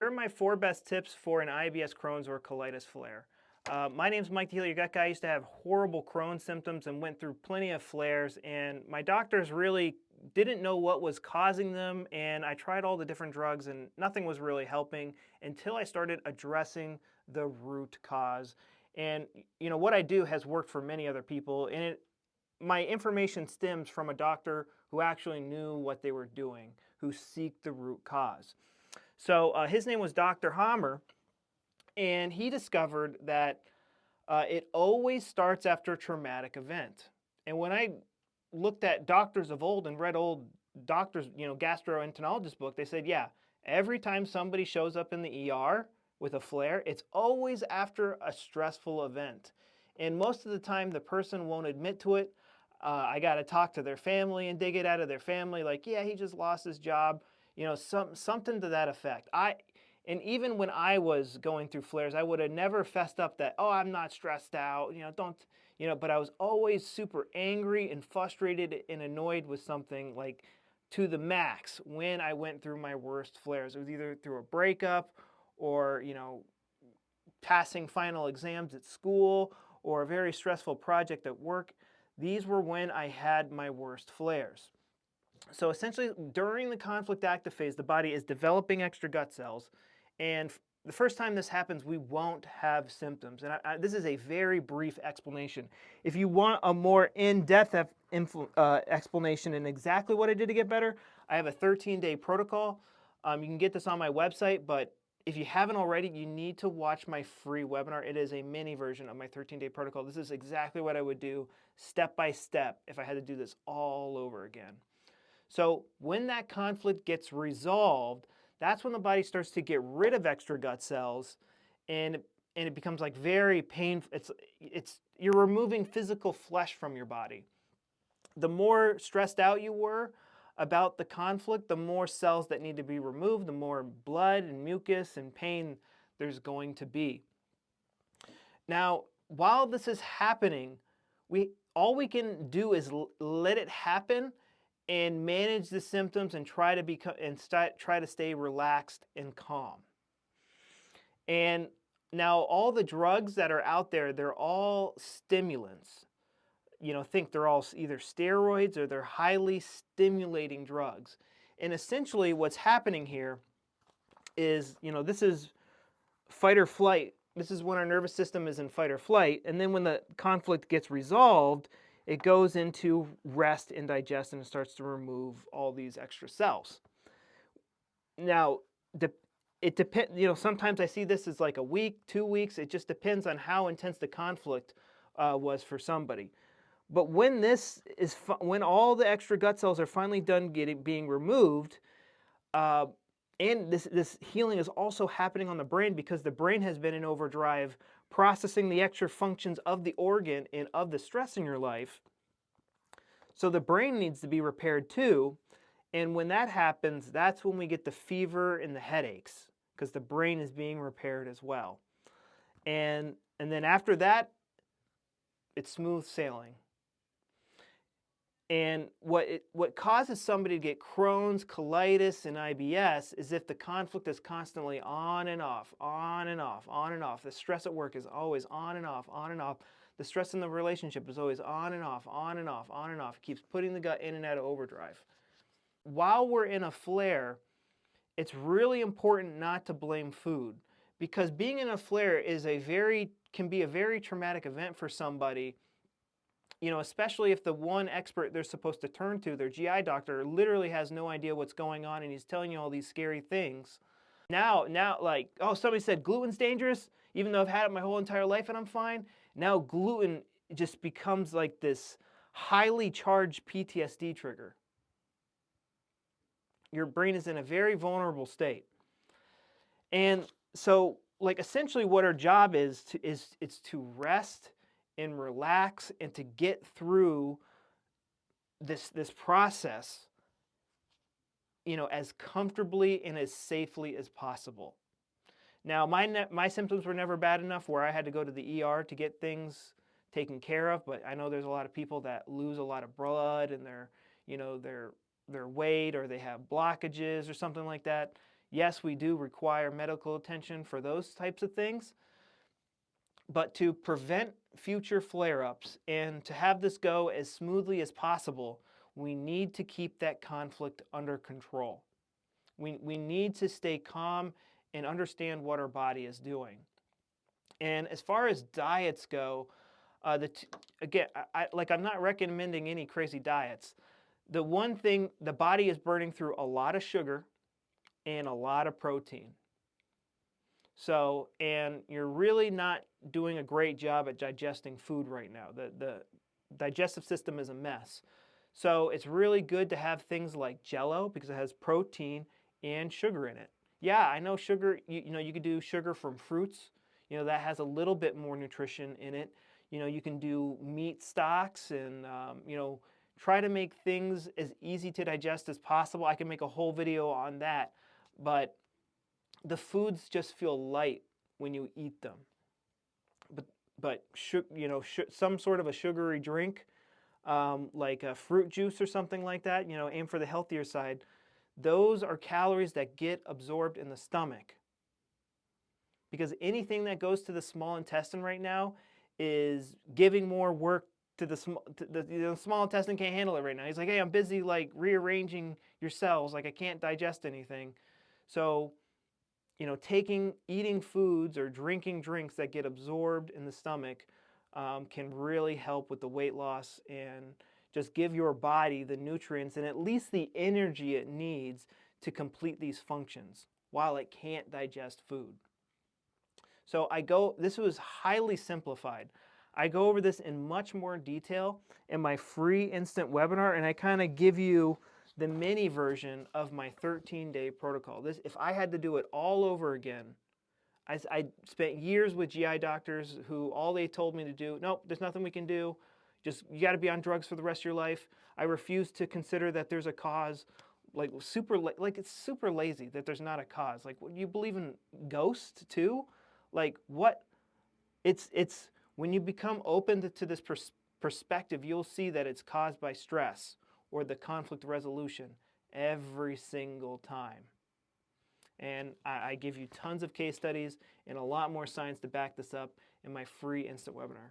Here are my 4 best tips for an IBS, Crohn's, or colitis flare. My name's Mike the Healer, your gut guy. I used to have horrible Crohn's symptoms and went through plenty of flares, and my doctors really didn't know what was causing them, and I tried all the different drugs and nothing was really helping until I started addressing the root cause. And what I do has worked for many other people, and my information stems from a doctor who actually knew what they were doing, who seek the root cause. So his name was Dr. Hammer, and he discovered that it always starts after a traumatic event. And when I looked at doctors of old and read old doctors, gastroenterologist book, they said, yeah, every time somebody shows up in the ER with a flare, it's always after a stressful event. And most of the time, the person won't admit to it. I got to talk to their family and dig it out of their family, like, yeah, he just lost his job, something to that effect. And even when I was going through flares, I would have never fessed up that, oh, I'm not stressed out, don't, but I was always super angry and frustrated and annoyed with something, like to the max when I went through my worst flares. It was either through a breakup or, passing final exams at school or a very stressful project at work. These were when I had my worst flares. So essentially, during the conflict active phase, the body is developing extra gut cells, and the first time this happens, we won't have symptoms. And this is a very brief explanation. If you want a more in-depth explanation and exactly what I did to get better, I have a 13-day protocol. You can get this on my website, but if you haven't already, you need to watch my free webinar. It is a mini version of my 13-day protocol. This is exactly what I would do step by step if I had to do this all over again. So when that conflict gets resolved, that's when the body starts to get rid of extra gut cells, and it becomes like very painful. You're removing physical flesh from your body. The more stressed out you were about the conflict, the more cells that need to be removed, the more blood and mucus and pain there's going to be. Now, while this is happening, all we can do is let it happen and manage the symptoms and try to stay relaxed and calm. And now all the drugs that are out there, they're all stimulants. Think they're all either steroids or they're highly stimulating drugs. And essentially what's happening here is, this is fight or flight. This is when our nervous system is in fight or flight. And then when the conflict gets resolved, it goes into rest and digest and it starts to remove all these extra cells. Now, it depends, sometimes I see this as like a week, 2 weeks. It just depends on how intense the conflict was for somebody. But when when all the extra gut cells are finally done being removed, and this healing is also happening on the brain because the brain has been in overdrive processing the extra functions of the organ and of the stress in your life. So the brain needs to be repaired too. And when that happens, that's when we get the fever and the headaches because the brain is being repaired as well. And then after that, it's smooth sailing. And what causes somebody to get Crohn's, colitis, and IBS is if the conflict is constantly on and off, on and off, on and off. The stress at work is always on and off, on and off. The stress in the relationship is always on and off, on and off, on and off. It keeps putting the gut in and out of overdrive. While we're in a flare, it's really important not to blame food because being in a flare can be a very traumatic event for somebody. Especially if the one expert they're supposed to turn to, their GI doctor, literally has no idea what's going on and he's telling you all these scary things. Now, like, oh, somebody said gluten's dangerous, even though I've had it my whole entire life and I'm fine. Now gluten just becomes like this highly charged PTSD trigger. Your brain is in a very vulnerable state. And so, like, essentially what our job is to rest and relax and to get through this process, as comfortably and as safely as possible. Now, my symptoms were never bad enough where I had to go to the ER to get things taken care of, but I know there's a lot of people that lose a lot of blood and their weight, or they have blockages or something like that. Yes, we do require medical attention for those types of things, but to prevent future flare-ups and to have this go as smoothly as possible, we need to keep that conflict under control. We need to stay calm and understand what our body is doing. And as far as diets go, again, I'm not recommending any crazy diets. The one thing, the body is burning through a lot of sugar and a lot of protein. So, and you're really not doing a great job at digesting food right now. The digestive system is a mess. So it's really good to have things like Jell-O because it has protein and sugar in it. Yeah, I know sugar, you could do sugar from fruits. That has a little bit more nutrition in it. You can do meat stocks and, try to make things as easy to digest as possible. I can make a whole video on that. But the foods just feel light when you eat them. But some sort of a sugary drink, like a fruit juice or something like that, aim for the healthier side. Those are calories that get absorbed in the stomach. Because anything that goes to the small intestine right now is giving more work to the small intestine can't handle it right now. He's like, hey, I'm busy like rearranging your cells, like I can't digest anything. So eating foods or drinking drinks that get absorbed in the stomach can really help with the weight loss and just give your body the nutrients and at least the energy it needs to complete these functions while it can't digest food. So this was highly simplified. I go over this in much more detail in my free instant webinar, and I kind of give you the mini version of my 13-day protocol. If I had to do it all over again, I spent years with GI doctors who all they told me to do, nope, there's nothing we can do. Just, you got to be on drugs for the rest of your life. I refuse to consider that there's a cause. It's super lazy that there's not a cause. Like, what, you believe in ghosts too? Like, what? It's when you become open to this perspective, you'll see that it's caused by stress or the conflict resolution every single time. And I give you tons of case studies and a lot more science to back this up in my free instant webinar.